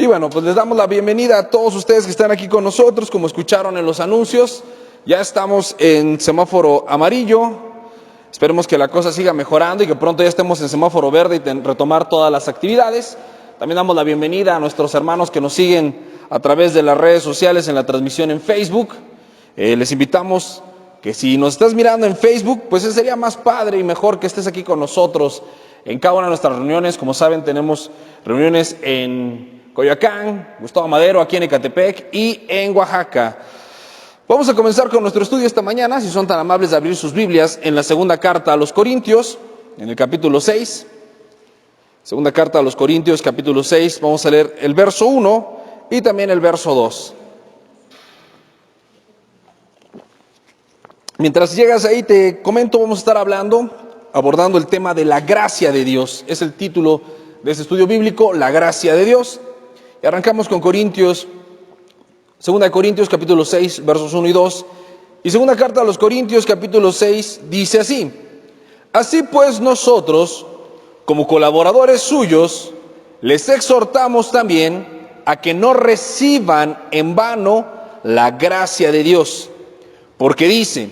Y bueno, pues les damos la bienvenida a todos ustedes que están aquí con nosotros. Como escucharon en los anuncios, ya estamos en semáforo amarillo. Esperemos que la cosa siga mejorando y que pronto ya estemos en semáforo verde y retomar todas las actividades. También damos la bienvenida a nuestros hermanos que nos siguen a través de las redes sociales en la transmisión en Facebook. Les invitamos que si nos estás mirando en Facebook, pues sería más padre y mejor que estés aquí con nosotros en cada una de nuestras reuniones. Como saben, tenemos reuniones en Coyoacán, Gustavo Madero, aquí en Ecatepec y en Oaxaca. Vamos a comenzar con nuestro estudio esta mañana, si son tan amables de abrir sus Biblias en la segunda carta a los Corintios, en el capítulo 6. Segunda carta a los Corintios, capítulo 6, vamos a leer el verso 1 y también el verso 2. Mientras llegas ahí te comento, vamos a estar abordando el tema de la gracia de Dios. Es el título de este estudio bíblico, la gracia de Dios. Y arrancamos con Corintios, segunda de Corintios, capítulo 6, versos 1 y 2. Y segunda carta a los Corintios, capítulo 6, dice así: Así pues nosotros, como colaboradores suyos, les exhortamos también a que no reciban en vano la gracia de Dios. Porque dice: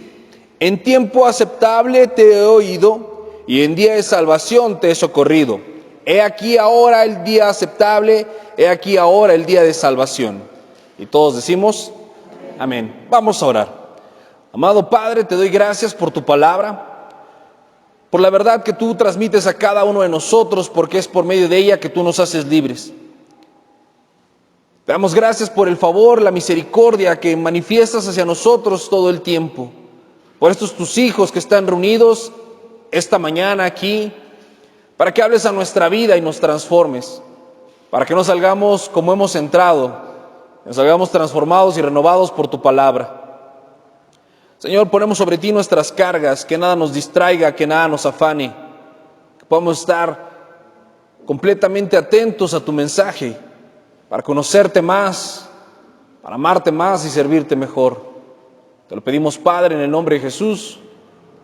en tiempo aceptable te he oído, y en día de salvación te he socorrido. He aquí ahora el día aceptable, he aquí ahora el día de salvación. Y todos decimos, amén. Vamos a orar. Amado Padre, te doy gracias por tu palabra, por la verdad que tú transmites a cada uno de nosotros, porque es por medio de ella que tú nos haces libres. Te damos gracias por el favor, la misericordia que manifiestas hacia nosotros todo el tiempo. Por estos tus hijos que están reunidos esta mañana aquí, para que hables a nuestra vida y nos transformes, para que no salgamos como hemos entrado, nos salgamos transformados y renovados por tu palabra. Señor, ponemos sobre ti nuestras cargas, que nada nos distraiga, que nada nos afane, que podamos estar completamente atentos a tu mensaje, para conocerte más, para amarte más y servirte mejor. Te lo pedimos, Padre, en el nombre de Jesús.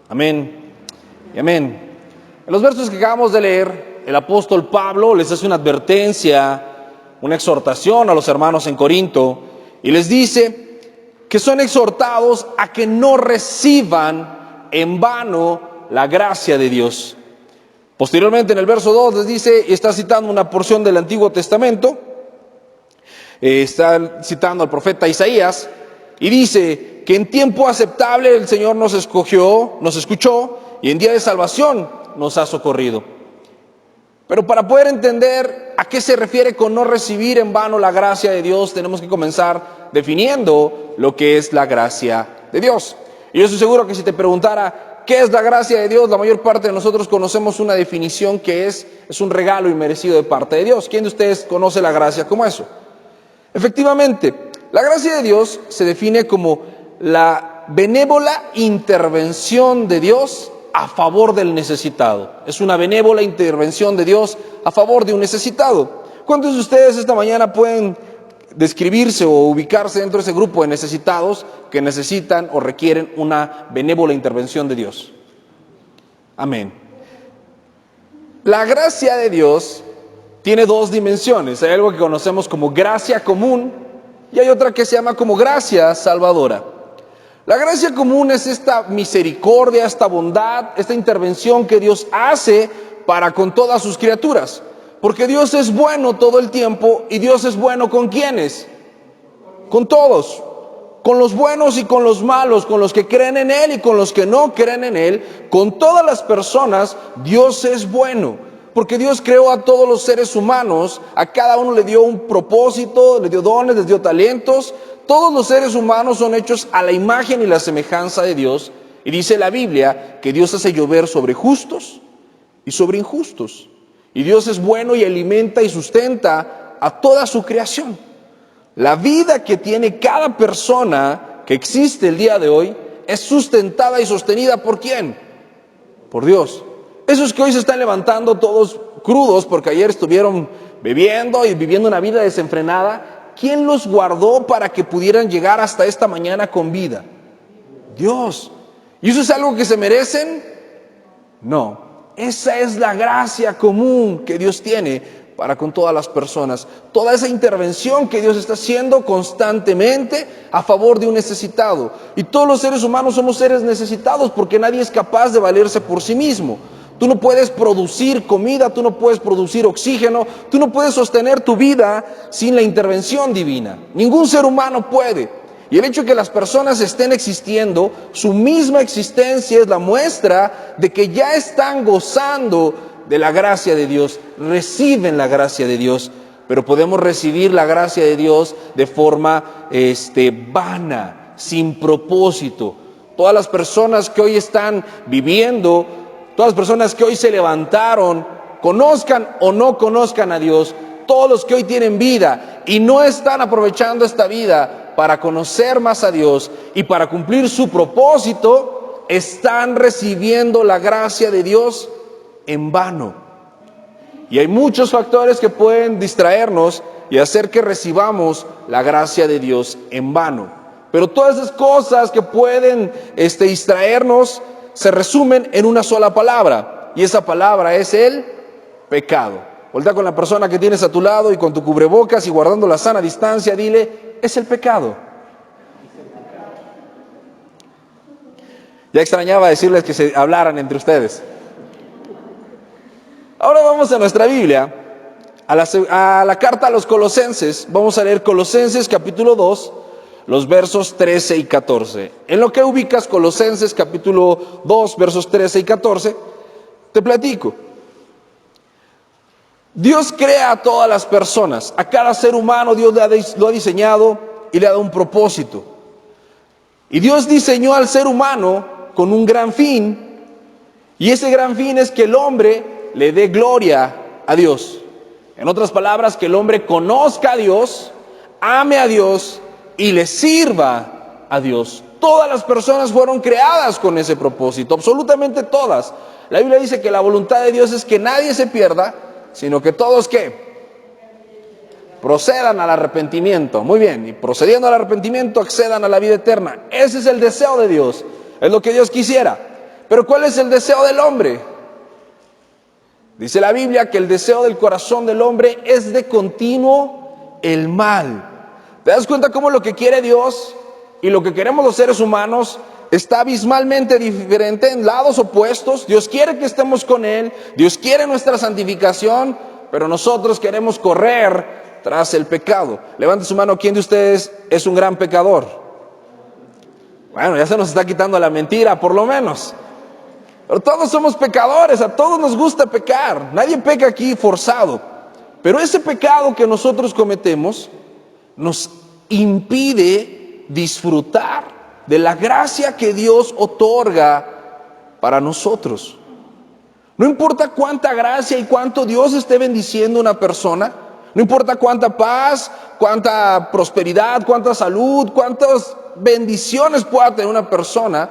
Amén y amén. En los versos que acabamos de leer, el apóstol Pablo les hace una advertencia, una exhortación a los hermanos en Corinto, y les dice que son exhortados a que no reciban en vano la gracia de Dios. Posteriormente, en el verso 2 les dice, y está citando una porción del Antiguo Testamento, está citando al profeta Isaías, y dice que en tiempo aceptable el Señor nos escogió, nos escuchó, y en día de salvación nos ha socorrido. Pero para poder entender a qué se refiere con no recibir en vano la gracia de Dios, tenemos que comenzar definiendo lo que es la gracia de Dios. Y yo estoy seguro que si te preguntara qué es la gracia de Dios, la mayor parte de nosotros conocemos una definición que es un regalo inmerecido de parte de Dios. ¿Quién de ustedes conoce la gracia como eso? Efectivamente, la gracia de Dios se define como la benévola intervención de Dios a favor del necesitado. Es una benévola intervención de Dios a favor de un necesitado. ¿Cuántos de ustedes esta mañana pueden describirse o ubicarse dentro de ese grupo de necesitados que necesitan o requieren una benévola intervención de Dios? Amén. La gracia de Dios tiene dos dimensiones. Hay algo que conocemos como gracia común y hay otra que se llama como gracia salvadora. La gracia común es esta misericordia, esta bondad, esta intervención que Dios hace para con todas sus criaturas. Porque Dios es bueno todo el tiempo y Dios es bueno ¿con quiénes? Con todos. Con los buenos y con los malos, con los que creen en Él y con los que no creen en Él. Con todas las personas Dios es bueno. Porque Dios creó a todos los seres humanos, a cada uno le dio un propósito, le dio dones, les dio talentos. Todos los seres humanos son hechos a la imagen y la semejanza de Dios. Y dice la Biblia que Dios hace llover sobre justos y sobre injustos. Y Dios es bueno y alimenta y sustenta a toda su creación. La vida que tiene cada persona que existe el día de hoy es sustentada y sostenida ¿por quién? Por Dios. Esos que hoy se están levantando todos crudos porque ayer estuvieron bebiendo y viviendo una vida desenfrenada, ¿quién los guardó para que pudieran llegar hasta esta mañana con vida? Dios. ¿Y eso es algo que se merecen? No. Esa es la gracia común que Dios tiene para con todas las personas. Toda esa intervención que Dios está haciendo constantemente a favor de un necesitado. Y todos los seres humanos somos seres necesitados porque nadie es capaz de valerse por sí mismo. Tú no puedes producir comida, tú no puedes producir oxígeno, tú no puedes sostener tu vida sin la intervención divina. Ningún ser humano puede. Y el hecho de que las personas estén existiendo, su misma existencia es la muestra de que ya están gozando de la gracia de Dios, reciben la gracia de Dios, pero podemos recibir la gracia de Dios de forma vana, sin propósito. Todas las personas que hoy están viviendo, todas las personas que hoy se levantaron, conozcan o no conozcan a Dios, todos los que hoy tienen vida y no están aprovechando esta vida para conocer más a Dios y para cumplir su propósito, están recibiendo la gracia de Dios en vano. Y hay muchos factores que pueden distraernos y hacer que recibamos la gracia de Dios en vano. Pero todas esas cosas que pueden distraernos se resumen en una sola palabra, y esa palabra es el pecado. Voltea con la persona que tienes a tu lado y con tu cubrebocas y guardando la sana distancia, dile, es el pecado. Ya extrañaba decirles que se hablaran entre ustedes. Ahora vamos a nuestra Biblia, a la carta a los Colosenses. Vamos a leer Colosenses capítulo 2, los versos 13 y 14. En lo que ubicas Colosenses capítulo 2, versos 13 y 14, te platico. Dios crea a todas las personas, a cada ser humano Dios lo ha diseñado y le ha dado un propósito. Y Dios diseñó al ser humano con un gran fin, y ese gran fin es que el hombre le dé gloria a Dios. En otras palabras, que el hombre conozca a Dios, ame a Dios y le sirva a Dios. Todas las personas fueron creadas con ese propósito, absolutamente todas. La Biblia dice que la voluntad de Dios es que nadie se pierda, sino que todos ¿qué? Procedan al arrepentimiento. Muy bien, y procediendo al arrepentimiento accedan a la vida eterna. Ese es el deseo de Dios, es lo que Dios quisiera. Pero ¿cuál es el deseo del hombre? Dice la Biblia que el deseo del corazón del hombre es de continuo el mal. ¿Te das cuenta cómo lo que quiere Dios y lo que queremos los seres humanos está abismalmente diferente, en lados opuestos? Dios quiere que estemos con Él, Dios quiere nuestra santificación, pero nosotros queremos correr tras el pecado. Levante su mano, ¿quién de ustedes es un gran pecador? Bueno, ya se nos está quitando la mentira, por lo menos. Pero todos somos pecadores, a todos nos gusta pecar, nadie peca aquí forzado. Pero ese pecado que nosotros cometemos nos impide disfrutar de la gracia que Dios otorga para nosotros. No importa cuánta gracia y cuánto Dios esté bendiciendo a una persona, no importa cuánta paz, cuánta prosperidad, cuánta salud, cuántas bendiciones pueda tener una persona,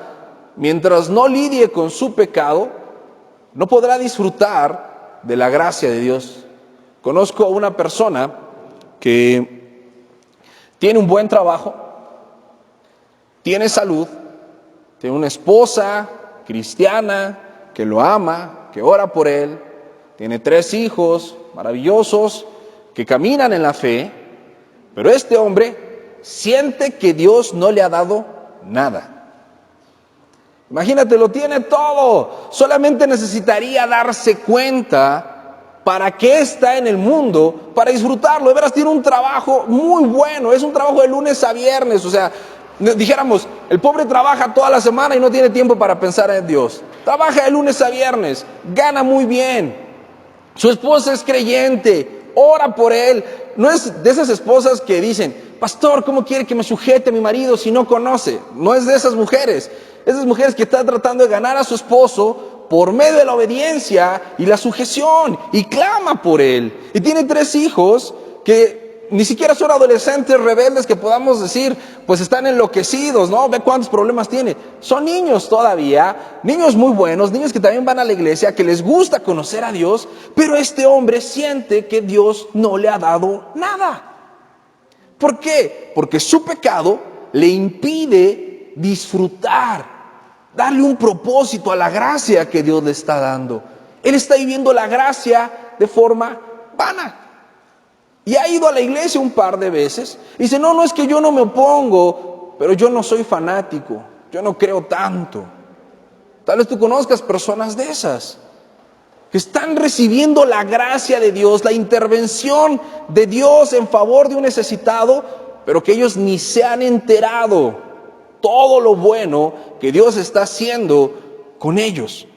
mientras no lidie con su pecado, no podrá disfrutar de la gracia de Dios. Conozco a una persona que tiene un buen trabajo, tiene salud, tiene una esposa cristiana que lo ama, que ora por él, tiene 3 hijos maravillosos que caminan en la fe, pero este hombre siente que Dios no le ha dado nada. Imagínate, lo tiene todo, solamente necesitaría darse cuenta para qué está en el mundo, para disfrutarlo. De veras, tiene un trabajo muy bueno, es un trabajo de lunes a viernes, o sea, dijéramos, el pobre trabaja toda la semana y no tiene tiempo para pensar en Dios. Trabaja de lunes a viernes, gana muy bien, su esposa es creyente, ora por él. No es de esas esposas que dicen, pastor, ¿cómo quiere que me sujete a mi marido si no conoce? No es de esas mujeres. Esas mujeres que están tratando de ganar a su esposo por medio de la obediencia y la sujeción, y clama por él. Y tiene 3 hijos que ni siquiera son adolescentes rebeldes que podamos decir, pues están enloquecidos, ¿no? Ve cuántos problemas tiene. Son niños todavía, niños muy buenos, niños que también van a la iglesia, que les gusta conocer a Dios, pero este hombre siente que Dios no le ha dado nada. ¿Por qué? Porque su pecado le impide disfrutar, darle un propósito a la gracia que Dios le está dando. Él está viviendo la gracia de forma vana. Y ha ido a la iglesia un par de veces. Y dice, no es que yo no me opongo, pero yo no soy fanático, yo no creo tanto. Tal vez tú conozcas personas de esas, que están recibiendo la gracia de Dios, la intervención de Dios en favor de un necesitado, pero que ellos ni se han enterado todo lo bueno que Dios está haciendo con ellos.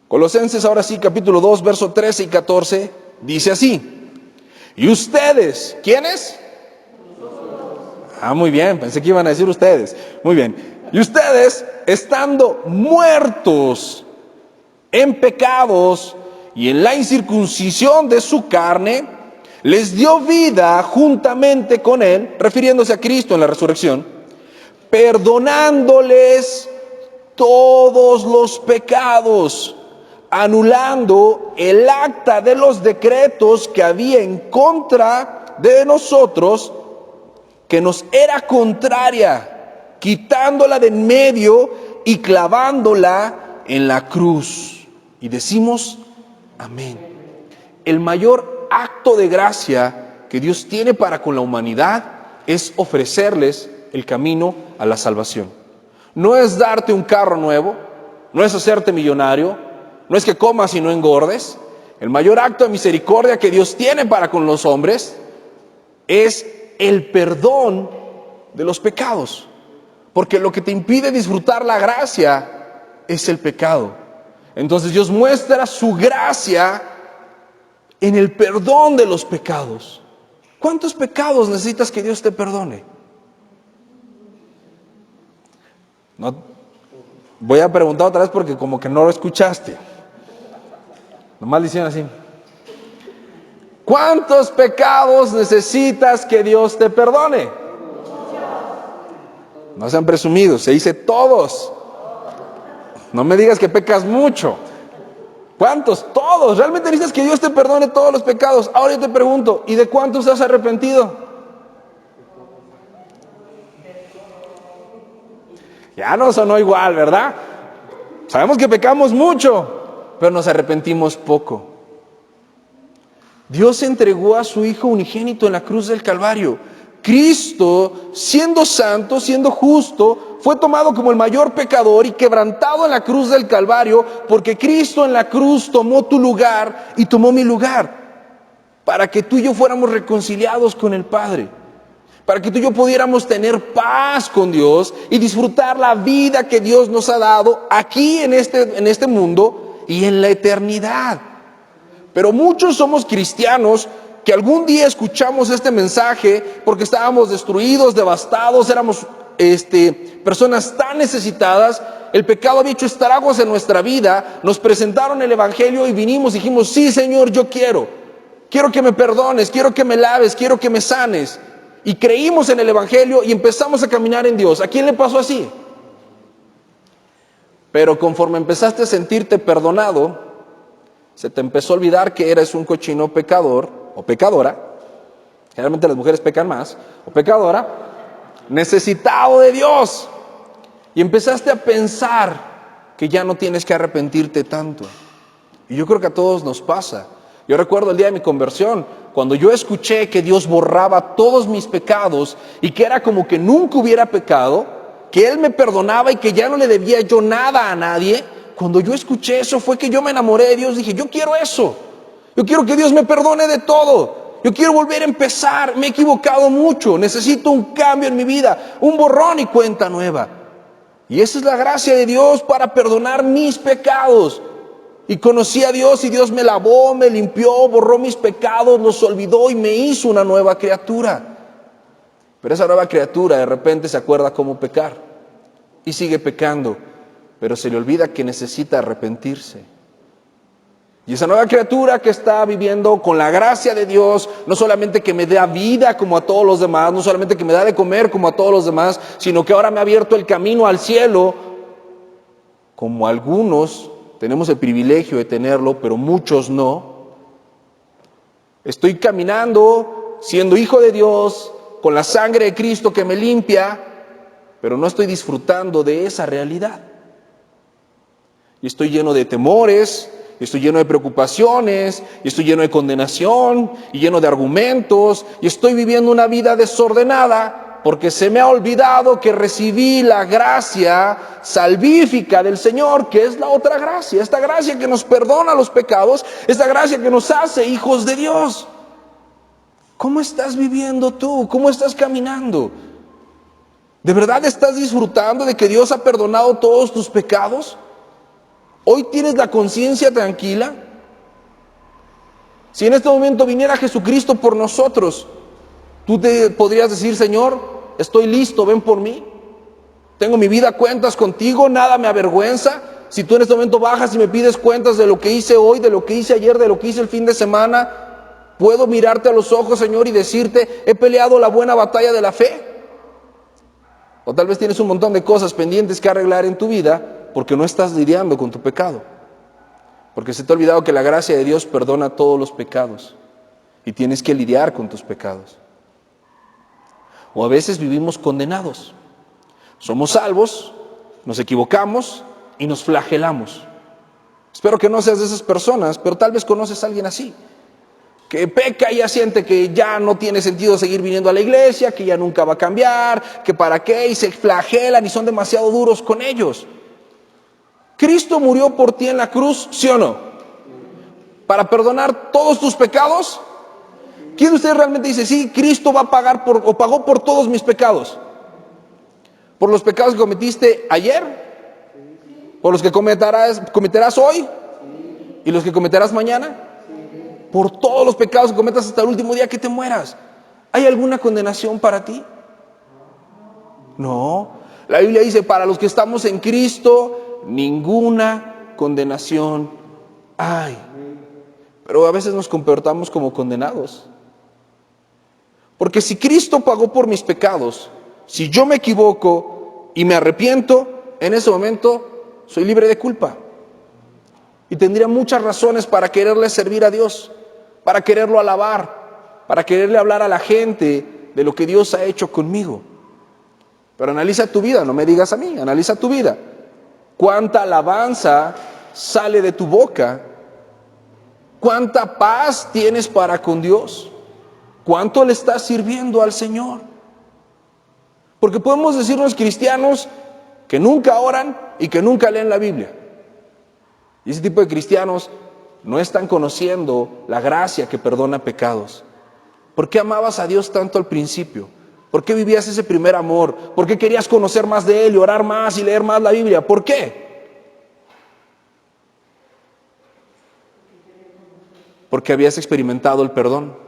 Colosenses, ahora sí, capítulo 2, verso 13 y 14, dice así: y ustedes, ¿quiénes? Muy bien, pensé que iban a decir ustedes. Muy bien. Y ustedes, estando muertos en pecados y en la incircuncisión de su carne, les dio vida juntamente con Él, refiriéndose a Cristo en la resurrección, perdonándoles todos los pecados, anulando el acta de los decretos que había en contra de nosotros, que nos era contraria, quitándola de en medio y clavándola en la cruz. Y decimos, amén. El mayor acto de gracia que Dios tiene para con la humanidad es ofrecerles el camino a la salvación. No es darte un carro nuevo, no es hacerte millonario, no es que comas y no engordes. El mayor acto de misericordia que Dios tiene para con los hombres es el perdón de los pecados. Porque lo que te impide disfrutar la gracia es el pecado. Entonces Dios muestra su gracia en el perdón de los pecados. ¿Cuántos pecados necesitas que Dios te perdone? No, voy a preguntar otra vez porque como que no lo escuchaste. Nomás dicen así. ¿Cuántos pecados necesitas que Dios te perdone? No sean presumidos, se dice todos. No me digas que pecas mucho. ¿Cuántos? Todos. ¿Realmente necesitas que Dios te perdone todos los pecados? Ahora yo te pregunto, ¿y de cuántos te has arrepentido? Ya no sonó igual, ¿verdad? Sabemos que pecamos mucho, pero nos arrepentimos poco. Dios entregó a su Hijo unigénito en la cruz del Calvario. Cristo, siendo santo, siendo justo, fue tomado como el mayor pecador y quebrantado en la cruz del Calvario, porque Cristo en la cruz tomó tu lugar y tomó mi lugar, para que tú y yo fuéramos reconciliados con el Padre, para que tú y yo pudiéramos tener paz con Dios y disfrutar la vida que Dios nos ha dado aquí en este mundo y en la eternidad. Pero muchos somos cristianos que algún día escuchamos este mensaje porque estábamos destruidos, devastados, éramos personas tan necesitadas, el pecado había hecho estragos en nuestra vida, nos presentaron el evangelio y vinimos y dijimos, sí Señor, yo quiero que me perdones, quiero que me laves, quiero que me sanes. Y creímos en el evangelio y empezamos a caminar en Dios. ¿A quién le pasó así? Pero conforme empezaste a sentirte perdonado, se te empezó a olvidar que eres un cochino pecador o pecadora, generalmente las mujeres pecan más, o pecadora, necesitado de Dios. Y empezaste a pensar que ya no tienes que arrepentirte tanto. Y yo creo que a todos nos pasa. Yo recuerdo el día de mi conversión, cuando yo escuché que Dios borraba todos mis pecados y que era como que nunca hubiera pecado, que Él me perdonaba y que ya no le debía yo nada a nadie. Cuando yo escuché eso fue que yo me enamoré de Dios. Dije, yo quiero eso. Yo quiero que Dios me perdone de todo. Yo quiero volver a empezar. Me he equivocado mucho. Necesito un cambio en mi vida. Un borrón y cuenta nueva. Y esa es la gracia de Dios para perdonar mis pecados. Y conocí a Dios y Dios me lavó, me limpió, borró mis pecados, los olvidó y me hizo una nueva criatura. Pero esa nueva criatura de repente se acuerda cómo pecar. Y sigue pecando. Pero se le olvida que necesita arrepentirse. Y esa nueva criatura que está viviendo con la gracia de Dios, no solamente que me da vida como a todos los demás, no solamente que me da de comer como a todos los demás, sino que ahora me ha abierto el camino al cielo, como algunos tenemos el privilegio de tenerlo, pero muchos no. Estoy caminando, siendo hijo de Dios, con la sangre de Cristo que me limpia, pero no estoy disfrutando de esa realidad. Y estoy lleno de temores, y estoy lleno de preocupaciones, y estoy lleno de condenación, y lleno de argumentos, y estoy viviendo una vida desordenada, porque se me ha olvidado que recibí la gracia salvífica del Señor, que es la otra gracia, esta gracia que nos perdona los pecados, esta gracia que nos hace hijos de Dios. ¿Cómo estás viviendo tú? ¿Cómo estás caminando? ¿De verdad estás disfrutando de que Dios ha perdonado todos tus pecados? ¿Hoy tienes la conciencia tranquila? Si en este momento viniera Jesucristo por nosotros, tú te podrías decir: Señor, estoy listo, ven por mí. Tengo mi vida a cuentas contigo, nada me avergüenza. Si tú en este momento bajas y me pides cuentas de lo que hice hoy, de lo que hice ayer, de lo que hice el fin de semana, puedo mirarte a los ojos, Señor, y decirte: he peleado la buena batalla de la fe. O tal vez tienes un montón de cosas pendientes que arreglar en tu vida porque no estás lidiando con tu pecado. Porque se te ha olvidado que la gracia de Dios perdona todos los pecados y tienes que lidiar con tus pecados. O a veces vivimos condenados. Somos salvos, nos equivocamos y nos flagelamos. Espero que no seas de esas personas, pero tal vez conoces a alguien así, que peca y ya siente que ya no tiene sentido seguir viniendo a la iglesia, que ya nunca va a cambiar, que para qué, y se flagelan y son demasiado duros con ellos. ¿Cristo murió por ti en la cruz, sí o no? ¿Para perdonar todos tus pecados? ¿Quién de ustedes realmente dice: sí, Cristo va a pagar o pagó por todos mis pecados? ¿Por los pecados que cometiste ayer? ¿Por los que cometerás hoy? ¿Y los que cometerás mañana? Por todos los pecados que cometas hasta el último día que te mueras. ¿Hay alguna condenación para ti? No. La Biblia dice: para los que estamos en Cristo, ninguna condenación hay. Pero a veces nos comportamos como condenados. Porque si Cristo pagó por mis pecados, si yo me equivoco y me arrepiento, en ese momento soy libre de culpa. Y tendría muchas razones para quererle servir a Dios, para quererlo alabar, para quererle hablar a la gente de lo que Dios ha hecho conmigo. Pero analiza tu vida, no me digas a mí, analiza tu vida. ¿Cuánta alabanza sale de tu boca? ¿Cuánta paz tienes para con Dios? ¿Cuánto le estás sirviendo al Señor? Porque podemos decirnos cristianos que nunca oran y que nunca leen la Biblia. Y ese tipo de cristianos no están conociendo la gracia que perdona pecados. ¿Por qué amabas a Dios tanto al principio? ¿Por qué vivías ese primer amor? ¿Por qué querías conocer más de Él y orar más y leer más la Biblia? ¿Por qué? Porque habías experimentado el perdón.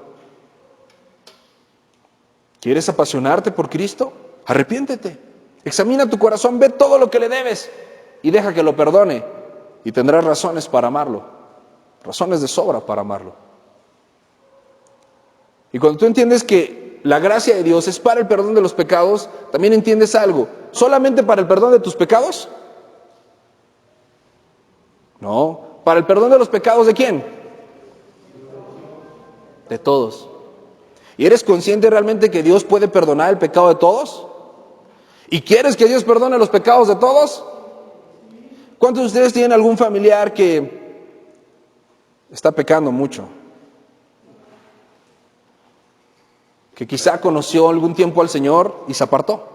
¿Quieres apasionarte por Cristo? Arrepiéntete. Examina tu corazón, ve todo lo que le debes y deja que lo perdone. Y tendrás razones para amarlo. Razones de sobra para amarlo. Y cuando tú entiendes que la gracia de Dios es para el perdón de los pecados, también entiendes algo. ¿Solamente para el perdón de tus pecados? No. ¿Para el perdón de los pecados de quién? De todos. ¿Y eres consciente realmente que Dios puede perdonar el pecado de todos? ¿Y quieres que Dios perdone los pecados de todos? ¿Cuántos de ustedes tienen algún familiar que está pecando mucho? Que quizá conoció algún tiempo al Señor y se apartó.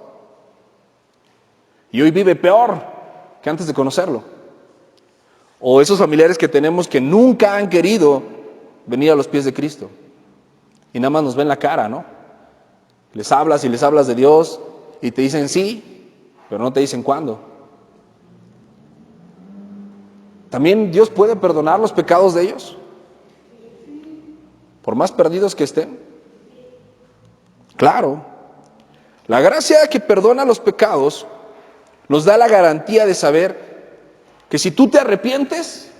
Y hoy vive peor que antes de conocerlo. O esos familiares que tenemos que nunca han querido venir a los pies de Cristo. Y nada más nos ven la cara, ¿no? Les hablas y les hablas de Dios y te dicen sí, pero no te dicen cuándo. ¿También Dios puede perdonar los pecados de ellos? Por más perdidos que estén. Claro. La gracia que perdona los pecados nos da la garantía de saber que si tú te arrepientes,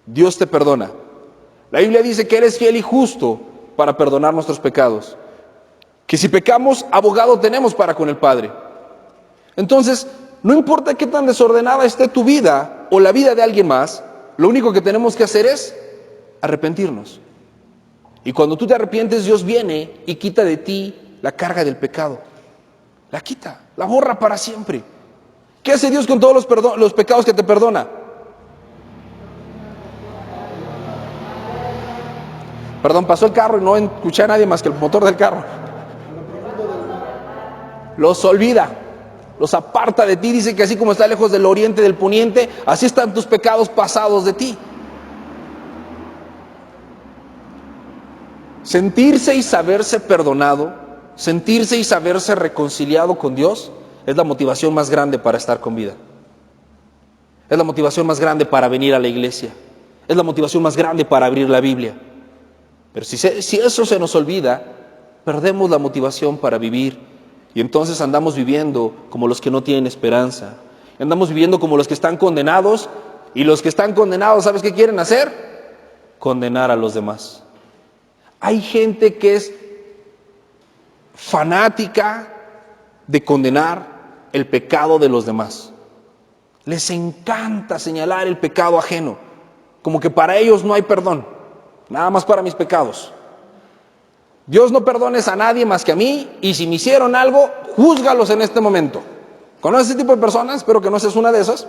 Dios te perdona. La Biblia dice que Él es fiel y justo para perdonar nuestros pecados. Que si pecamos, abogado tenemos para con el Padre. Entonces, no importa qué tan desordenada esté tu vida o la vida de alguien más, lo único que tenemos que hacer es arrepentirnos. Y cuando tú te arrepientes, Dios viene y quita de ti la carga del pecado. La quita, la borra para siempre. ¿Qué hace Dios con todos los pecados que te perdona? Perdón, pasó el carro y no escuché a nadie más que el motor del carro. Los olvida, los aparta de ti. Dice que así como está lejos del oriente del poniente, así están tus pecados pasados de ti. Sentirse y saberse perdonado, sentirse y saberse reconciliado con Dios es la motivación más grande para estar con vida. Es la motivación más grande para venir a la iglesia. Es la motivación más grande para abrir la Biblia. Pero si eso se nos olvida, perdemos la motivación para vivir. Y entonces andamos viviendo como los que no tienen esperanza. Andamos viviendo como los que están condenados. Y los que están condenados, ¿sabes qué quieren hacer? Condenar a los demás. Hay gente que es fanática de condenar el pecado de los demás. Les encanta señalar el pecado ajeno, como que para ellos no hay perdón, nada más para mis pecados. Dios no perdones a nadie más que a mí, y si me hicieron algo, júzgalos en este momento. ¿Conoces ese tipo de personas? Espero que no seas una de esas.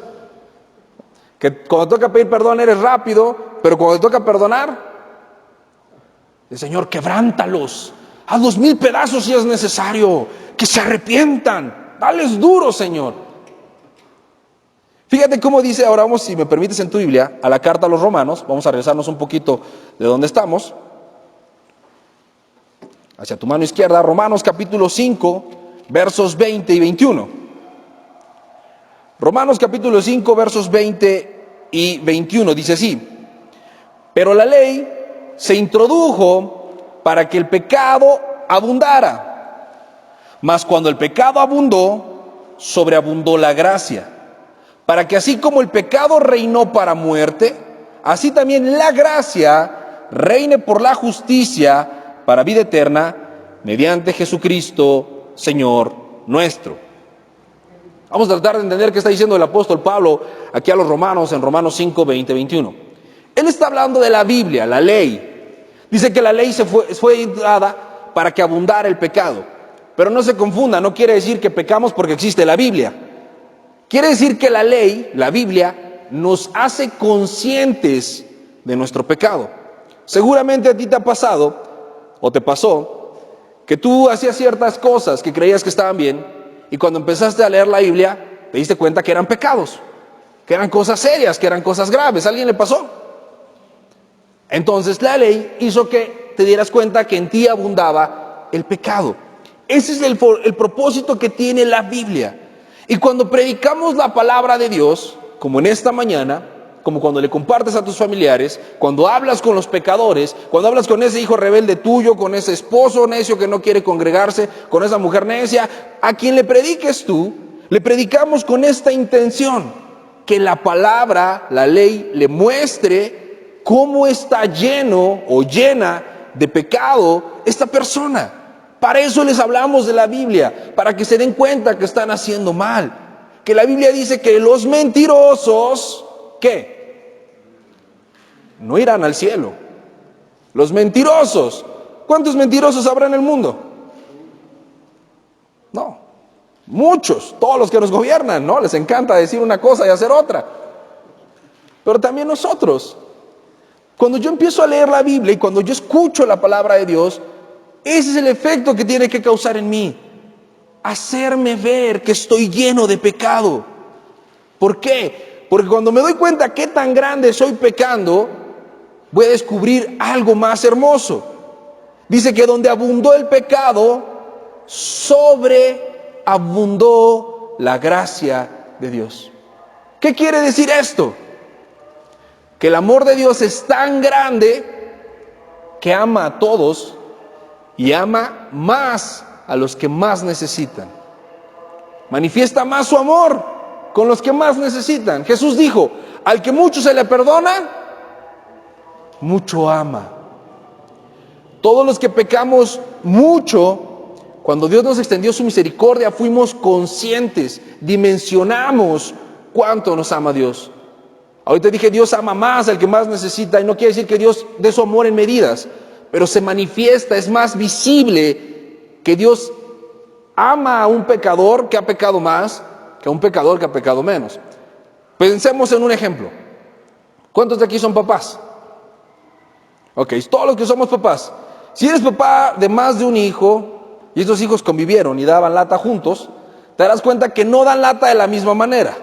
Que cuando toca pedir perdón eres rápido, pero cuando te toca perdonar, el Señor, quebrántalos, hazlos 1000 pedazos si es necesario, que se arrepientan, dales duro, Señor. Fíjate cómo dice, ahora vamos, si me permites, en tu Biblia, a la carta a los Romanos. Vamos a regresarnos un poquito de donde estamos, hacia tu mano izquierda, Romanos capítulo 5, versos 20 y 21. Romanos capítulo 5, versos 20 y 21, dice así: pero la ley se introdujo para que el pecado abundara, mas cuando el pecado abundó, sobreabundó la gracia, para que así como el pecado reinó para muerte, así también la gracia reine por la justicia para vida eterna, mediante Jesucristo, Señor nuestro. Vamos a tratar de entender qué está diciendo el apóstol Pablo aquí a los romanos, en Romanos 5, 20, 21. Él está hablando de la Biblia, la ley. Dice que la ley fue dada para que abundara el pecado. Pero no se confunda, no quiere decir que pecamos porque existe la Biblia. Quiere decir que la ley, la Biblia, nos hace conscientes de nuestro pecado. Seguramente a ti te ha pasado, o te pasó, que tú hacías ciertas cosas que creías que estaban bien, y cuando empezaste a leer la Biblia, te diste cuenta que eran pecados, que eran cosas serias, que eran cosas graves. ¿A alguien le pasó? Entonces la ley hizo que te dieras cuenta que en ti abundaba el pecado. Ese es el propósito que tiene la Biblia. Y cuando predicamos la palabra de Dios, como en esta mañana, como cuando le compartes a tus familiares, cuando hablas con los pecadores, cuando hablas con ese hijo rebelde tuyo, con ese esposo necio que no quiere congregarse, con esa mujer necia, a quien le prediques tú, le predicamos con esta intención: que la palabra, la ley, le muestre cómo está lleno o llena de pecado esta persona. Para eso les hablamos de la Biblia, para que se den cuenta que están haciendo mal. Que la Biblia dice que los mentirosos, ¿qué? No irán al cielo. Los mentirosos. ¿Cuántos mentirosos habrá en el mundo? No, muchos, todos los que nos gobiernan, ¿no? Les encanta decir una cosa y hacer otra. Pero también nosotros. Cuando yo empiezo a leer la Biblia y cuando yo escucho la palabra de Dios, ese es el efecto que tiene que causar en mí: hacerme ver que estoy lleno de pecado. ¿Por qué? Porque cuando me doy cuenta qué tan grande soy pecando, voy a descubrir algo más hermoso. Dice que donde abundó el pecado, sobreabundó la gracia de Dios. ¿Qué quiere decir esto? Que el amor de Dios es tan grande que ama a todos y ama más a los que más necesitan. Manifiesta más su amor con los que más necesitan. Jesús dijo: al que mucho se le perdona, mucho ama. Todos los que pecamos mucho, cuando Dios nos extendió su misericordia, fuimos conscientes, dimensionamos cuánto nos ama Dios. Ahorita dije, Dios ama más al que más necesita, y no quiere decir que Dios dé su amor en medidas, pero se manifiesta, es más visible que Dios ama a un pecador que ha pecado más que a un pecador que ha pecado menos. Pensemos en un ejemplo. ¿Cuántos de aquí son papás? Ok, todos los que somos papás. Si eres papá de más de un hijo y estos hijos convivieron y daban lata juntos, te darás cuenta que no dan lata de la misma manera.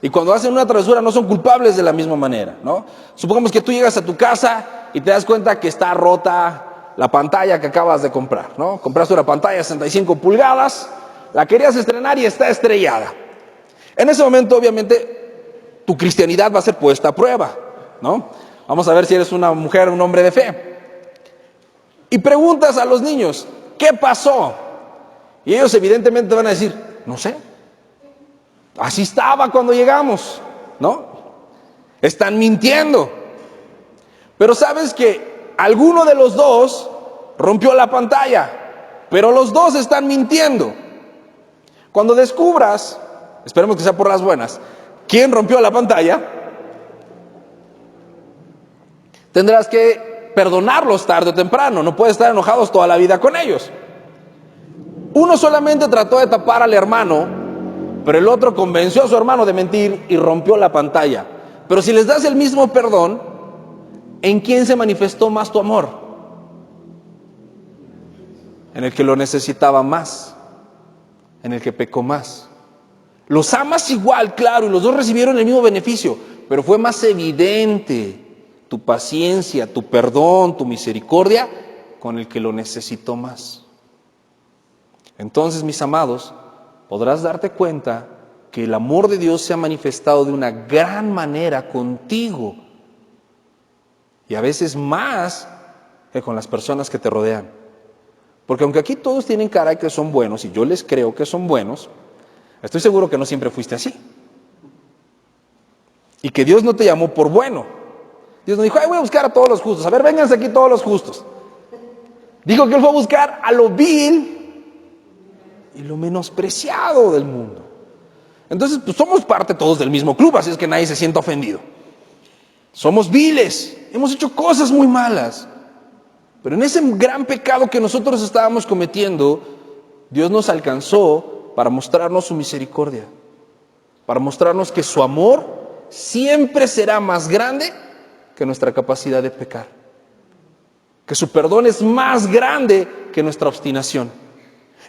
Y cuando hacen una travesura no son culpables de la misma manera, ¿no? Supongamos que tú llegas a tu casa y te das cuenta que está rota la pantalla que acabas de comprar, ¿no? Compraste una pantalla de 65 pulgadas, la querías estrenar y está estrellada. En ese momento, obviamente, tu cristianidad va a ser puesta a prueba, ¿no? Vamos a ver si eres una mujer o un hombre de fe. Y preguntas a los niños, ¿qué pasó? Y ellos evidentemente te van a decir, no sé. Así estaba cuando llegamos, ¿no? Están mintiendo. Pero sabes que alguno de los dos rompió la pantalla, pero los dos están mintiendo. Cuando descubras, esperemos que sea por las buenas, quién rompió la pantalla, tendrás que perdonarlos tarde o temprano. No puedes estar enojados toda la vida con ellos. Uno solamente trató de tapar al hermano, pero el otro convenció a su hermano de mentir y rompió la pantalla. Pero si les das el mismo perdón, ¿en quién se manifestó más tu amor? En el que lo necesitaba más, en el que pecó más. Los amas igual, claro, y los dos recibieron el mismo beneficio, pero fue más evidente tu paciencia, tu perdón, tu misericordia con el que lo necesitó más. Entonces, mis amados, podrás darte cuenta que el amor de Dios se ha manifestado de una gran manera contigo y a veces más que con las personas que te rodean. Porque aunque aquí todos tienen cara que son buenos y yo les creo que son buenos, estoy seguro que no siempre fuiste así. Y que Dios no te llamó por bueno. Dios no dijo, ay, voy a buscar a todos los justos. A ver, vénganse aquí todos los justos. Dijo que Él fue a buscar a lo vil y lo menospreciado del mundo. Entonces, pues somos parte todos del mismo club, así es que nadie se sienta ofendido. Somos viles, hemos hecho cosas muy malas. Pero en ese gran pecado que nosotros estábamos cometiendo, Dios nos alcanzó para mostrarnos su misericordia, para mostrarnos que su amor siempre será más grande que nuestra capacidad de pecar, que su perdón es más grande que nuestra obstinación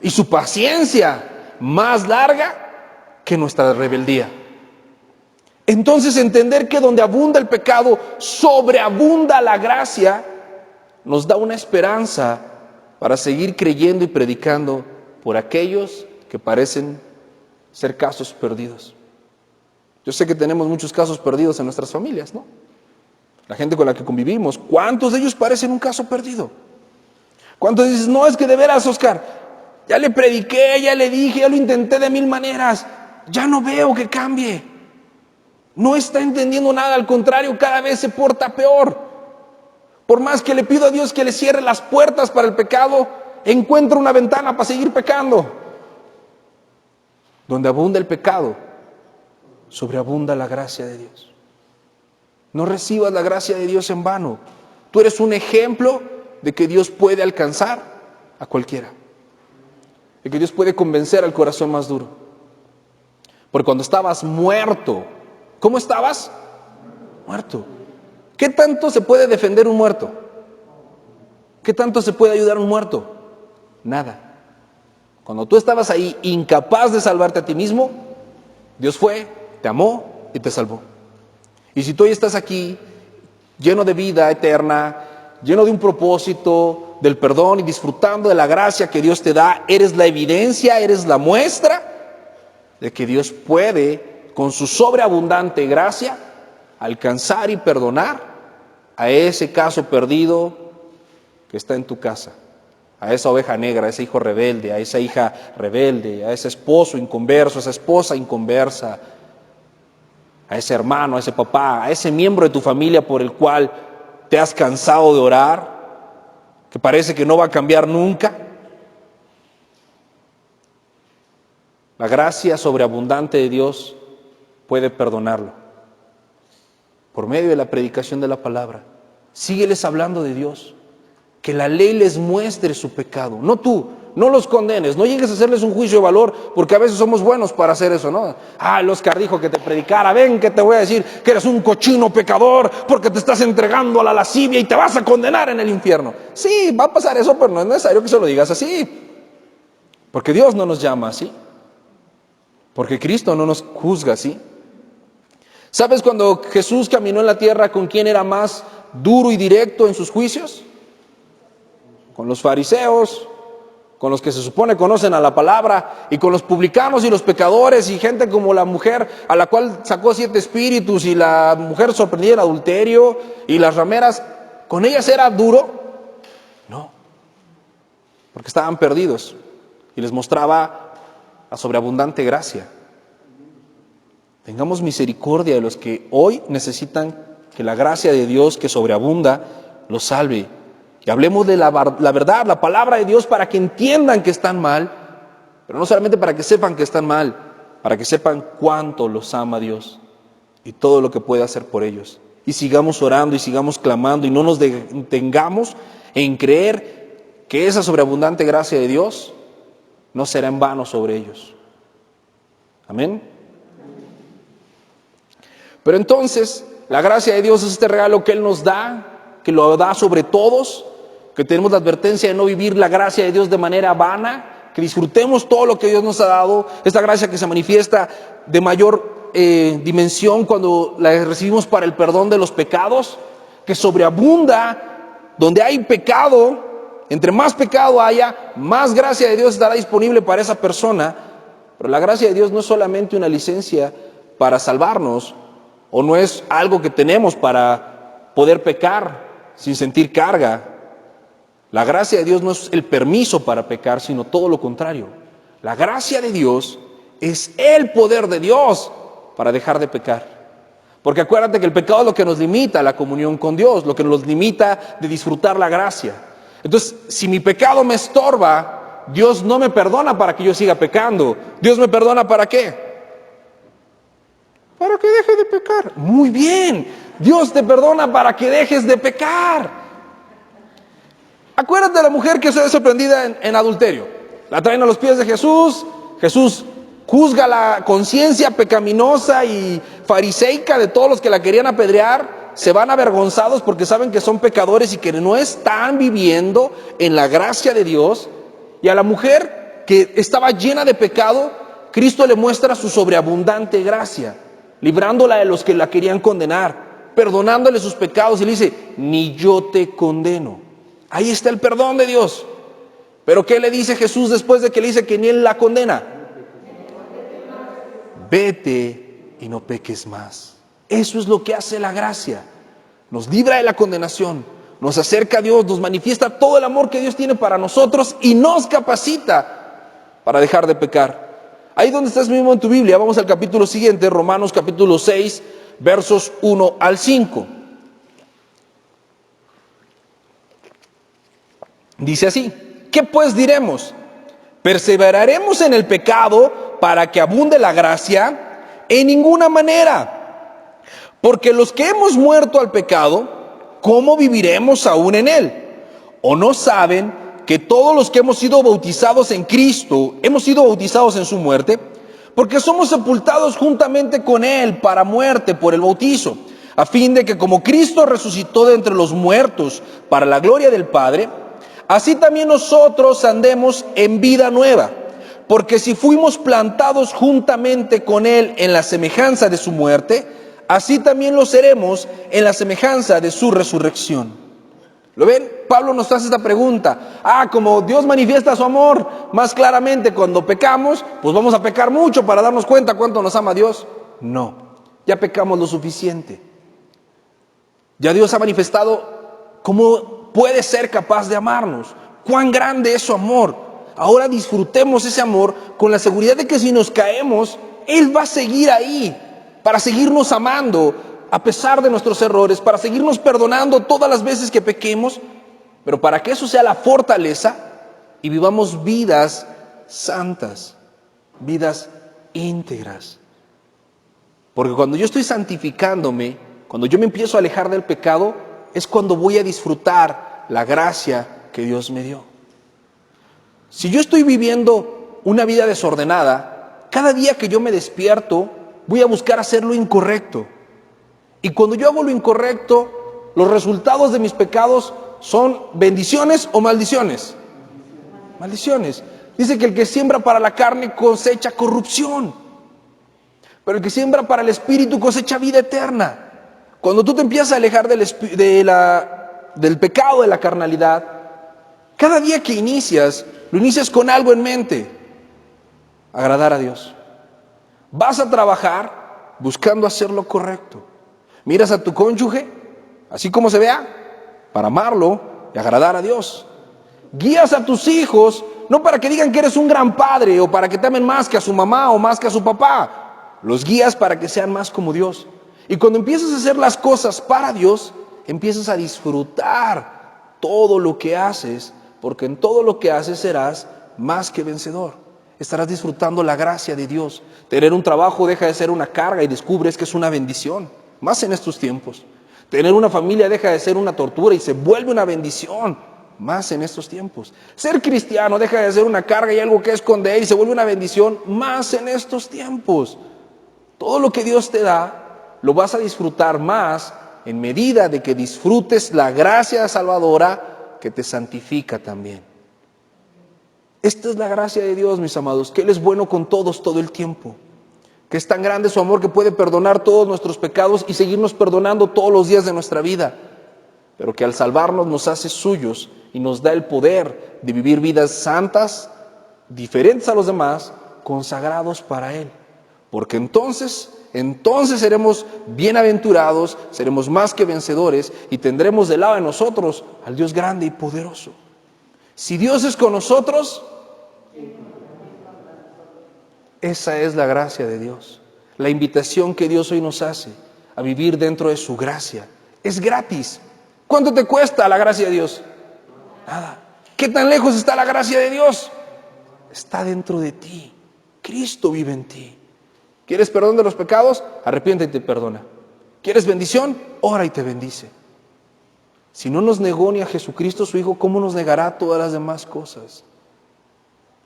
y su paciencia más larga que nuestra rebeldía. Entonces, entender que donde abunda el pecado, sobreabunda la gracia, nos da una esperanza para seguir creyendo y predicando por aquellos que parecen ser casos perdidos. Yo sé que tenemos muchos casos perdidos en nuestras familias, ¿no? La gente con la que convivimos, ¿cuántos de ellos parecen un caso perdido? ¿Cuántos dices, no, es que de veras, Oscar, ya le prediqué, ya le dije, ya lo intenté de 1000 maneras, ya no veo que cambie? No está entendiendo nada, al contrario, cada vez se porta peor. Por más que le pido a Dios que le cierre las puertas para el pecado, encuentra una ventana para seguir pecando. Donde abunda el pecado, sobreabunda la gracia de Dios. No recibas la gracia de Dios en vano. Tú eres un ejemplo de que Dios puede alcanzar a cualquiera. De que Dios puede convencer al corazón más duro. Porque cuando estabas muerto, ¿cómo estabas? Muerto. ¿Qué tanto se puede defender un muerto? ¿Qué tanto se puede ayudar a un muerto? Nada. Cuando tú estabas ahí incapaz de salvarte a ti mismo, Dios fue, te amó y te salvó. Y si tú hoy estás aquí lleno de vida eterna, lleno de un propósito, del perdón y disfrutando de la gracia que Dios te da, eres la evidencia, eres la muestra de que Dios puede, con su sobreabundante gracia, alcanzar y perdonar a ese caso perdido que está en tu casa, a esa oveja negra, a ese hijo rebelde, a esa hija rebelde, a ese esposo inconverso, a esa esposa inconversa, a ese hermano, a ese papá, a ese miembro de tu familia por el cual te has cansado de orar, que parece que no va a cambiar nunca. La gracia sobreabundante de Dios puede perdonarlo. Por medio de la predicación de la palabra, sígueles hablando de Dios, que la ley les muestre su pecado, no tú, no los condenes, no llegues a hacerles un juicio de valor, porque a veces somos buenos para hacer eso, ¿no? El Oscar dijo que te predicara, ven que te voy a decir que eres un cochino pecador, porque te estás entregando a la lascivia y te vas a condenar en el infierno. Sí, va a pasar eso, pero no es necesario que se lo digas así, porque Dios no nos llama así, porque Cristo no nos juzga así. ¿Sabes cuando Jesús caminó en la tierra, con quién era más duro y directo en sus juicios? Con los fariseos, con los que se supone conocen a la palabra, y con los publicanos y los pecadores, y gente como la mujer a la cual sacó 7 espíritus, y la mujer sorprendida en adulterio, y las rameras. ¿Con ellas era duro? No, porque estaban perdidos, y les mostraba la sobreabundante gracia. Tengamos misericordia de los que hoy necesitan que la gracia de Dios que sobreabunda los salve. Y hablemos de la verdad, la palabra de Dios, para que entiendan que están mal, pero no solamente para que sepan que están mal, para que sepan cuánto los ama Dios y todo lo que puede hacer por ellos. Y sigamos orando y sigamos clamando y no nos detengamos en creer que esa sobreabundante gracia de Dios no será en vano sobre ellos. Amén. Pero entonces, la gracia de Dios es este regalo que Él nos da, que lo da sobre todos, que tenemos la advertencia de no vivir la gracia de Dios de manera vana, que disfrutemos todo lo que Dios nos ha dado, esta gracia que se manifiesta de mayor dimensión cuando la recibimos para el perdón de los pecados, que sobreabunda donde hay pecado. Entre más pecado haya, más gracia de Dios estará disponible para esa persona. Pero la gracia de Dios no es solamente una licencia para salvarnos, o no es algo que tenemos para poder pecar sin sentir carga. La gracia de Dios no es el permiso para pecar, sino todo lo contrario. La gracia de Dios es el poder de Dios para dejar de pecar. Porque acuérdate que el pecado es lo que nos limita a la comunión con Dios, lo que nos limita de disfrutar la gracia. Entonces, si mi pecado me estorba, Dios no me perdona para que yo siga pecando. Dios me perdona ¿para qué? Para que deje de pecar. Muy bien, Dios te perdona para que dejes de pecar. Acuérdate de la mujer que se sorprendida en adulterio. La traen a los pies de Jesús. Jesús juzga la conciencia pecaminosa y fariseica de todos los que la querían apedrear. Se van avergonzados porque saben que son pecadores y que no están viviendo en la gracia de Dios. Y a la mujer que estaba llena de pecado, Cristo le muestra su sobreabundante gracia, librándola de los que la querían condenar, perdonándole sus pecados, y le dice, ni yo te condeno. Ahí está el perdón de Dios. Pero ¿qué le dice Jesús después de que le dice que ni él la condena? Vete y no peques más. Eso es lo que hace la gracia. Nos libra de la condenación, nos acerca a Dios, nos manifiesta todo el amor que Dios tiene para nosotros y nos capacita para dejar de pecar. Ahí donde estás mismo en tu Biblia, vamos al capítulo siguiente, Romanos capítulo 6, versos 1 al 5. Dice así, ¿qué pues diremos? ¿Perseveraremos en el pecado para que abunde la gracia? En ninguna manera. Porque los que hemos muerto al pecado, ¿cómo viviremos aún en él? ¿O no saben que todos los que hemos sido bautizados en Cristo, hemos sido bautizados en su muerte? Porque somos sepultados juntamente con Él para muerte por el bautizo, a fin de que como Cristo resucitó de entre los muertos para la gloria del Padre, así también nosotros andemos en vida nueva. Porque si fuimos plantados juntamente con Él en la semejanza de su muerte, así también lo seremos en la semejanza de su resurrección. ¿Lo ven? Pablo nos hace esta pregunta. Como Dios manifiesta su amor más claramente cuando pecamos, pues vamos a pecar mucho para darnos cuenta cuánto nos ama Dios. No, ya pecamos lo suficiente. Ya Dios ha manifestado cómo puede ser capaz de amarnos, cuán grande es su amor. Ahora disfrutemos ese amor con la seguridad de que si nos caemos, Él va a seguir ahí para seguirnos amando a pesar de nuestros errores, para seguirnos perdonando todas las veces que pequemos, pero para que eso sea la fortaleza y vivamos vidas santas, vidas íntegras. Porque cuando yo estoy santificándome, cuando yo me empiezo a alejar del pecado, es cuando voy a disfrutar la gracia que Dios me dio. Si yo estoy viviendo una vida desordenada, cada día que yo me despierto, voy a buscar hacer lo incorrecto. Y cuando yo hago lo incorrecto, los resultados de mis pecados son bendiciones o maldiciones. Maldiciones. Dice que el que siembra para la carne cosecha corrupción, pero el que siembra para el espíritu cosecha vida eterna. Cuando tú te empiezas a alejar del pecado, de la carnalidad, cada día que inicias, lo inicias con algo en mente: agradar a Dios. Vas a trabajar buscando hacer lo correcto. Miras a tu cónyuge, así como se vea, para amarlo y agradar a Dios. Guías a tus hijos, no para que digan que eres un gran padre o para que te amen más que a su mamá o más que a su papá. Los guías para que sean más como Dios. Y cuando empiezas a hacer las cosas para Dios, empiezas a disfrutar todo lo que haces, porque en todo lo que haces serás más que vencedor. Estarás disfrutando la gracia de Dios. Tener un trabajo deja de ser una carga y descubres que es una bendición, más en estos tiempos. Tener una familia deja de ser una tortura y se vuelve una bendición, más en estos tiempos. Ser cristiano deja de ser una carga y algo que esconder y se vuelve una bendición, más en estos tiempos. Todo lo que Dios te da, lo vas a disfrutar más en medida de que disfrutes la gracia salvadora que te santifica también. Esta es la gracia de Dios, mis amados, que Él es bueno con todos todo el tiempo, que es tan grande su amor que puede perdonar todos nuestros pecados y seguirnos perdonando todos los días de nuestra vida, pero que al salvarnos nos hace suyos y nos da el poder de vivir vidas santas, diferentes a los demás, consagrados para Él, porque entonces seremos bienaventurados, seremos más que vencedores y tendremos del lado de nosotros al Dios grande y poderoso. Si Dios es con nosotros, esa es la gracia de Dios. La invitación que Dios hoy nos hace a vivir dentro de su gracia es gratis. ¿Cuánto te cuesta la gracia de Dios? Nada. ¿Qué tan lejos está la gracia de Dios? Está dentro de ti. Cristo vive en ti. ¿Quieres perdón de los pecados? Arrepiéntete y te perdona. ¿Quieres bendición? Ora y te bendice. Si no nos negó ni a Jesucristo su Hijo, ¿cómo nos negará todas las demás cosas?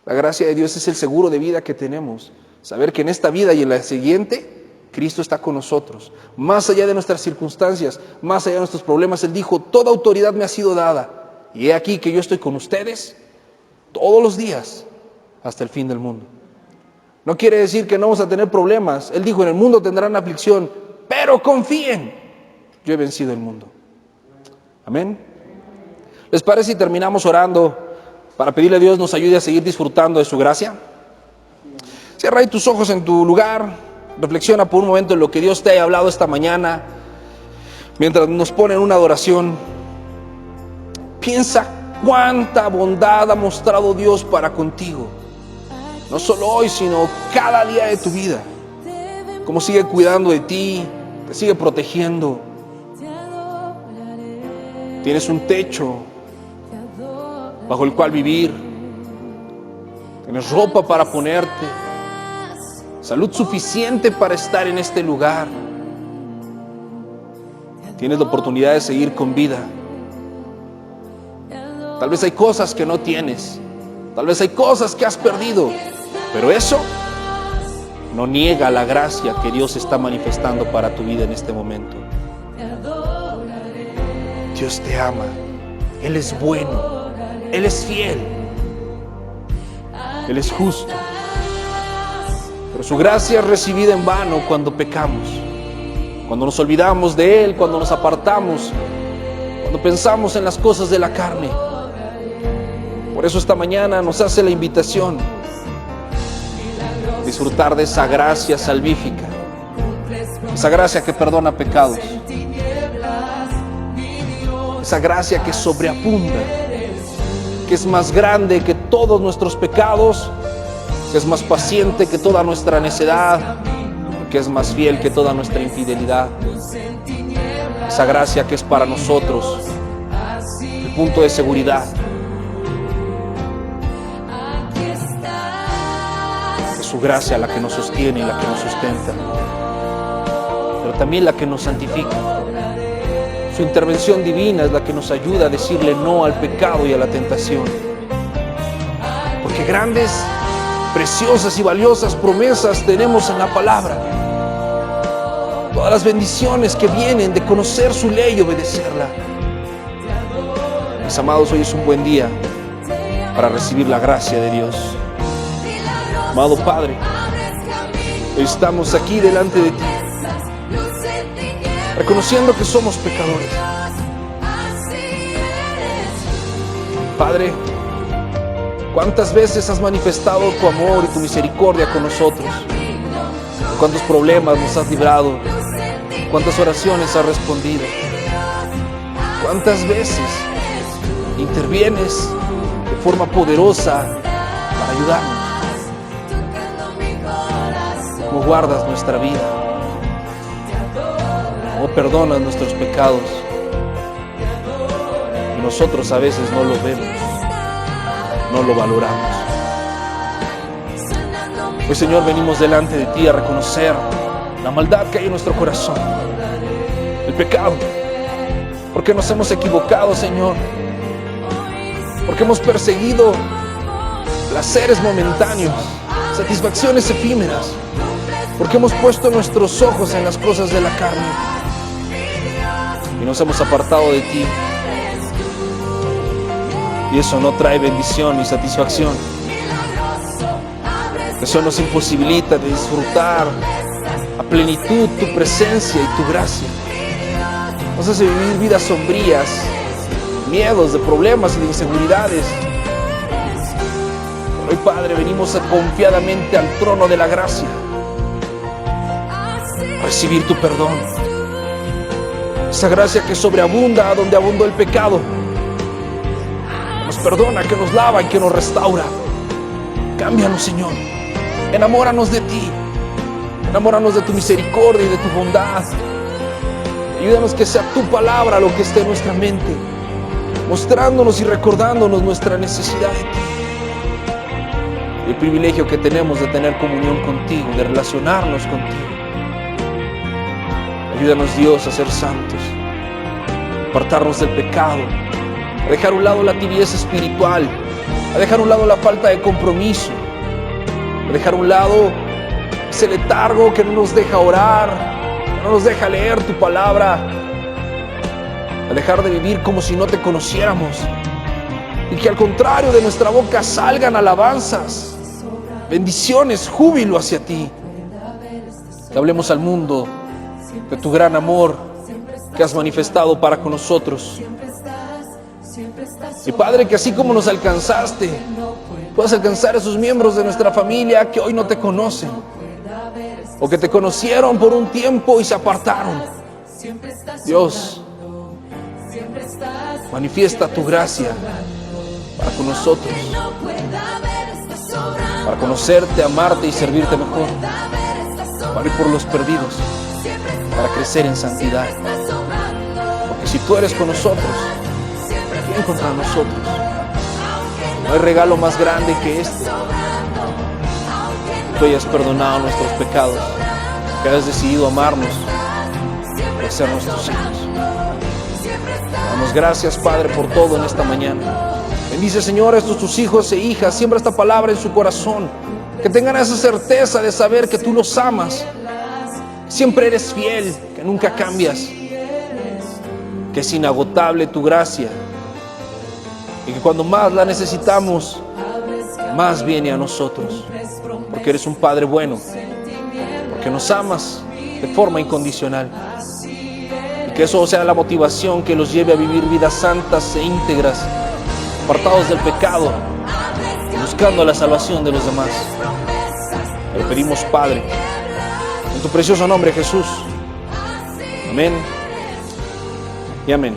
La gracia de Dios es el seguro de vida que tenemos. Saber que en esta vida y en la siguiente, Cristo está con nosotros. Más allá de nuestras circunstancias, más allá de nuestros problemas, Él dijo: toda autoridad me ha sido dada. Y he aquí que yo estoy con ustedes todos los días hasta el fin del mundo. No quiere decir que no vamos a tener problemas. Él dijo: en el mundo tendrán aflicción, pero confíen, yo he vencido el mundo. Amén. ¿Les parece si terminamos orando para pedirle a Dios nos ayude a seguir disfrutando de su gracia? Cierra ahí tus ojos en tu lugar, reflexiona por un momento en lo que Dios te haya hablado esta mañana, mientras nos pone en una adoración. Piensa cuánta bondad ha mostrado Dios para contigo. No solo hoy, sino cada día de tu vida. Cómo sigue cuidando de ti, te sigue protegiendo. Tienes un techo bajo el cual vivir. Tienes ropa para ponerte. Salud suficiente para estar en este lugar. Tienes la oportunidad de seguir con vida. Tal vez hay cosas que no tienes. Tal vez hay cosas que has perdido. Pero eso no niega la gracia que Dios está manifestando para tu vida en este momento. Dios te ama. Él es bueno. Él es fiel. Él es justo. Pero su gracia es recibida en vano cuando pecamos. Cuando nos olvidamos de Él, cuando nos apartamos, cuando pensamos en las cosas de la carne. Por eso esta mañana nos hace la invitación a disfrutar de esa gracia salvífica, esa gracia que perdona pecados, esa gracia que sobreabunda, que es más grande que todos nuestros pecados, que es más paciente que toda nuestra necedad, que es más fiel que toda nuestra infidelidad. Esa gracia que es para nosotros el punto de seguridad. Es su gracia la que nos sostiene y la que nos sustenta, pero también la que nos santifica. Su intervención divina es la que nos ayuda a decirle no al pecado y a la tentación. que grandes, preciosas y valiosas promesas tenemos en la palabra. Todas las bendiciones que vienen de conocer su ley y obedecerla. Mis amados, hoy es un buen día para recibir la gracia de Dios. Amado Padre, hoy estamos aquí delante de ti, reconociendo que somos pecadores. Padre, ¿cuántas veces has manifestado tu amor y tu misericordia con nosotros? ¿Cuántos problemas nos has librado? ¿Cuántas oraciones has respondido? ¿Cuántas veces intervienes de forma poderosa para ayudarnos? ¿Cómo guardas nuestra vida? ¿Cómo perdonas nuestros pecados? Y nosotros a veces no lo vemos, no lo valoramos. Hoy, Señor, venimos delante de ti a reconocer la maldad que hay en nuestro corazón, el pecado, porque nos hemos equivocado, Señor, porque hemos perseguido placeres momentáneos, satisfacciones efímeras, porque hemos puesto nuestros ojos en las cosas de la carne y nos hemos apartado de ti. Y eso no trae bendición ni satisfacción. Eso nos imposibilita de disfrutar a plenitud tu presencia y tu gracia. Nos hace vivir vidas sombrías, miedos, de problemas y de inseguridades. Pero hoy, Padre, venimos confiadamente al trono de la gracia a recibir tu perdón. Esa gracia que sobreabunda donde abundó el pecado. Nos perdona, que nos lava y que nos restaura. Cámbianos, Señor. Enamóranos de ti. Enamóranos de tu misericordia y de tu bondad. Ayúdanos que sea tu palabra lo que esté en nuestra mente, mostrándonos y recordándonos nuestra necesidad de ti. El privilegio que tenemos de tener comunión contigo, de relacionarnos contigo. Ayúdanos, Dios, a ser santos, a apartarnos del pecado, a dejar a un lado la tibieza espiritual, a dejar a un lado la falta de compromiso, a dejar a un lado ese letargo que no nos deja orar, que no nos deja leer tu palabra, a dejar de vivir como si no te conociéramos, y que al contrario de nuestra boca salgan alabanzas, bendiciones, júbilo hacia ti. Que hablemos al mundo de tu gran amor que has manifestado para con nosotros. Y Padre, que así como nos alcanzaste, puedas alcanzar a esos miembros de nuestra familia que hoy no te conocen, o que te conocieron por un tiempo y se apartaron. Dios, manifiesta tu gracia para con nosotros, para conocerte, amarte y servirte mejor, para ir por los perdidos, para crecer en santidad. Porque si tú eres con nosotros, ¿quién contra nosotros? No hay regalo más grande que este. Tú hayas perdonado nuestros pecados, que hayas decidido amarnos y ser nuestros hijos. Damos gracias, Padre, por todo en esta mañana. Bendice, Señor, a estos tus hijos e hijas. Siembra esta palabra en su corazón. Que tengan esa certeza de saber que tú los amas. Siempre eres fiel, que nunca cambias. Que es inagotable tu gracia. Y que cuando más la necesitamos, más viene a nosotros. Porque eres un Padre bueno. Porque nos amas de forma incondicional. Y que eso sea la motivación que los lleve a vivir vidas santas e íntegras, apartados del pecado, buscando la salvación de los demás. Te lo pedimos, Padre, en tu precioso nombre, Jesús. Amén y amén.